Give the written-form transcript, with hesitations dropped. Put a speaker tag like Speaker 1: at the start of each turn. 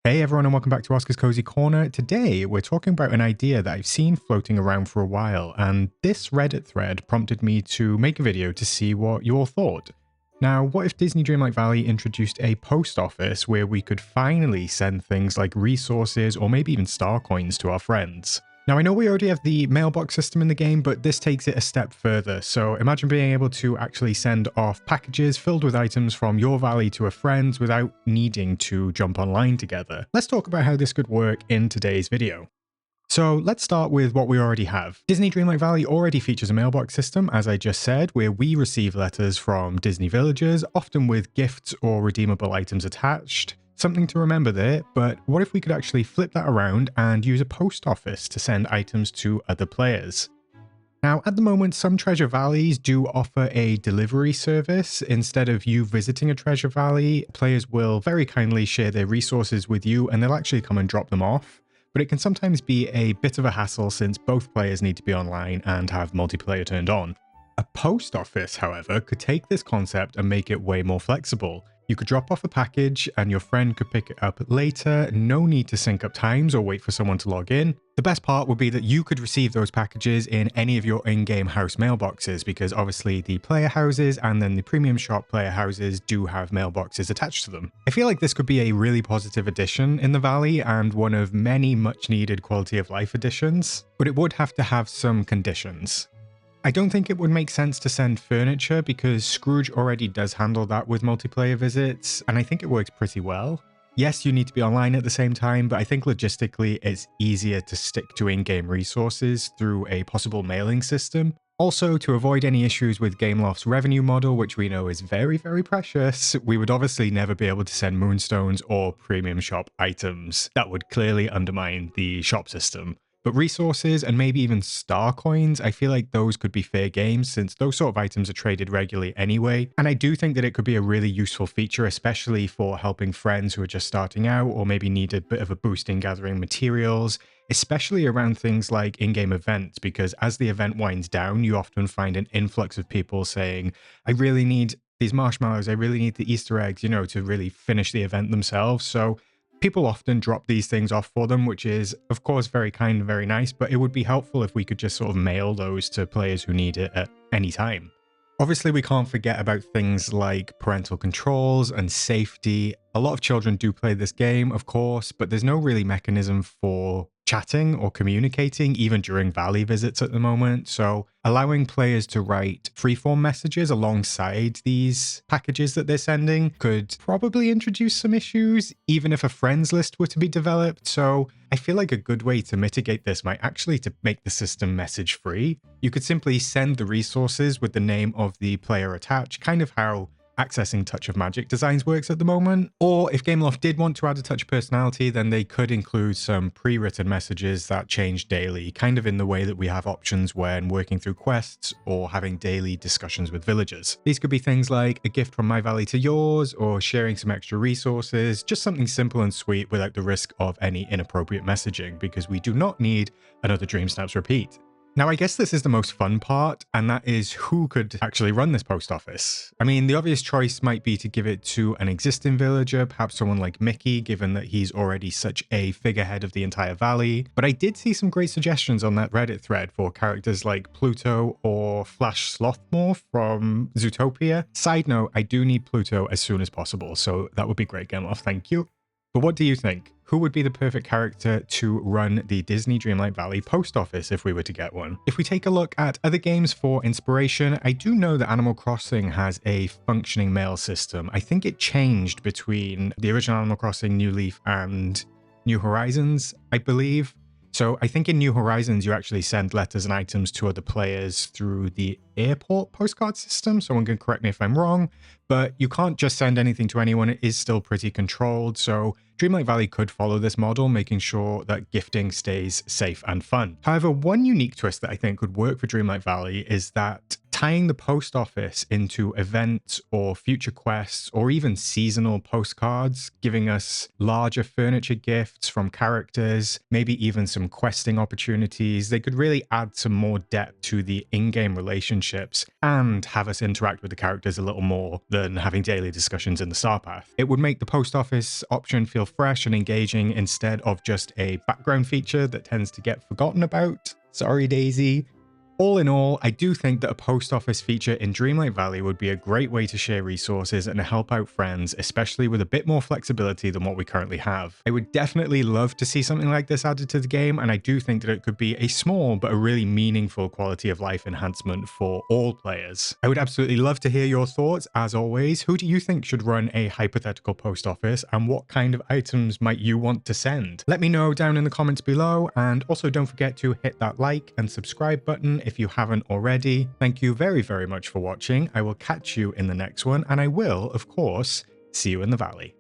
Speaker 1: Hey everyone, and welcome back to Oscar's Cozy Corner. Today we're talking about an idea that I've seen floating around for a while, and this Reddit thread prompted me to make a video to see what you all thought. Now, what if Disney Dreamlight Valley introduced a post office where we could finally send things like resources or maybe even star coins to our friends? Now, I know we already have the mailbox system in the game, but this takes it a step further. So imagine being able to actually send off packages filled with items from your valley to a friend without needing to jump online together. Let's talk about how this could work in today's video. So let's start with what we already have. Disney Dreamlight Valley already features a mailbox system, as I just said, where we receive letters from Disney villagers, often with gifts or redeemable items attached. Something to remember there, but what if we could actually flip that around and use a post office to send items to other players? Now, at the moment, some treasure valleys do offer a delivery service. Instead of you visiting a treasure valley, players will very kindly share their resources with you and they'll actually come and drop them off. But it can sometimes be a bit of a hassle since both players need to be online and have multiplayer turned on. A post office, however, could take this concept and make it way more flexible. You could drop off a package and your friend could pick it up later, no need to sync up times or wait for someone to log in. The best part would be that you could receive those packages in any of your in-game house mailboxes, because obviously the player houses and then the premium shop player houses do have mailboxes attached to them. I feel like this could be a really positive addition in the Valley and one of many much needed quality of life additions, but it would have to have some conditions. I don't think it would make sense to send furniture because Scrooge already does handle that with multiplayer visits, and I think it works pretty well. Yes, you need to be online at the same time, but I think logistically it's easier to stick to in-game resources through a possible mailing system. Also, to avoid any issues with Gameloft's revenue model, which we know is very, very precious, we would obviously never be able to send moonstones or premium shop items. That would clearly undermine the shop system. But resources and maybe even star coins, I feel like those could be fair games since those sort of items are traded regularly anyway. And I do think that it could be a really useful feature, especially for helping friends who are just starting out or maybe need a bit of a boost in gathering materials, especially around things like in-game events, because as the event winds down, you often find an influx of people saying, I really need these marshmallows, I really need the Easter eggs, to really finish the event themselves. So people often drop these things off for them, which is, of course, very kind and very nice, but it would be helpful if we could just sort of mail those to players who need it at any time. Obviously, we can't forget about things like parental controls and safety. A lot of children do play this game, of course, but there's no really mechanism for chatting or communicating, even during Valley visits at the moment. So allowing players to write freeform messages alongside these packages that they're sending could probably introduce some issues, even if a friends list were to be developed. So I feel like a good way to mitigate this might actually to make the system message free. You could simply send the resources with the name of the player attached, kind of how accessing Touch of Magic designs works at the moment. Or if Gameloft did want to add a touch of personality, then they could include some pre-written messages that change daily, kind of in the way that we have options when working through quests or having daily discussions with villagers. These could be things like a gift from my valley to yours, or sharing some extra resources, just something simple and sweet without the risk of any inappropriate messaging, because we do not need another Dream Snaps repeat. Now, I guess this is the most fun part, and that is who could actually run this post office. I mean, the obvious choice might be to give it to an existing villager, perhaps someone like Mickey, given that he's already such a figurehead of the entire valley. But I did see some great suggestions on that Reddit thread for characters like Pluto or Flash Slothmore from Zootopia. Side note, I do need Pluto as soon as possible, so that would be great, Gameloft, thank you. But what do you think? Who would be the perfect character to run the Disney Dreamlight Valley post office if we were to get one? If we take a look at other games for inspiration, I do know that Animal Crossing has a functioning mail system. I think it changed between the original Animal Crossing, New Leaf, and New Horizons, I believe. So I think in New Horizons, you actually send letters and items to other players through the airport postcard system. Someone can correct me if I'm wrong, but you can't just send anything to anyone. It is still pretty controlled. So Dreamlight Valley could follow this model, making sure that gifting stays safe and fun. However, one unique twist that I think would work for Dreamlight Valley is that tying the post office into events or future quests or even seasonal postcards, giving us larger furniture gifts from characters, maybe even some questing opportunities. They could really add some more depth to the in-game relationships and have us interact with the characters a little more than having daily discussions in the star path. It would make the post office option feel fresh and engaging instead of just a background feature that tends to get forgotten about. Sorry, Daisy. All in all, I do think that a post office feature in Dreamlight Valley would be a great way to share resources and help out friends, especially with a bit more flexibility than what we currently have. I would definitely love to see something like this added to the game, and I do think that it could be a small but a really meaningful quality of life enhancement for all players. I would absolutely love to hear your thoughts. As always, who do you think should run a hypothetical post office, and what kind of items might you want to send? Let me know down in the comments below, and also don't forget to hit that like and subscribe button if you haven't already. Thank you very, very much for watching. I will catch you in the next one, and I will, of course, see you in the valley.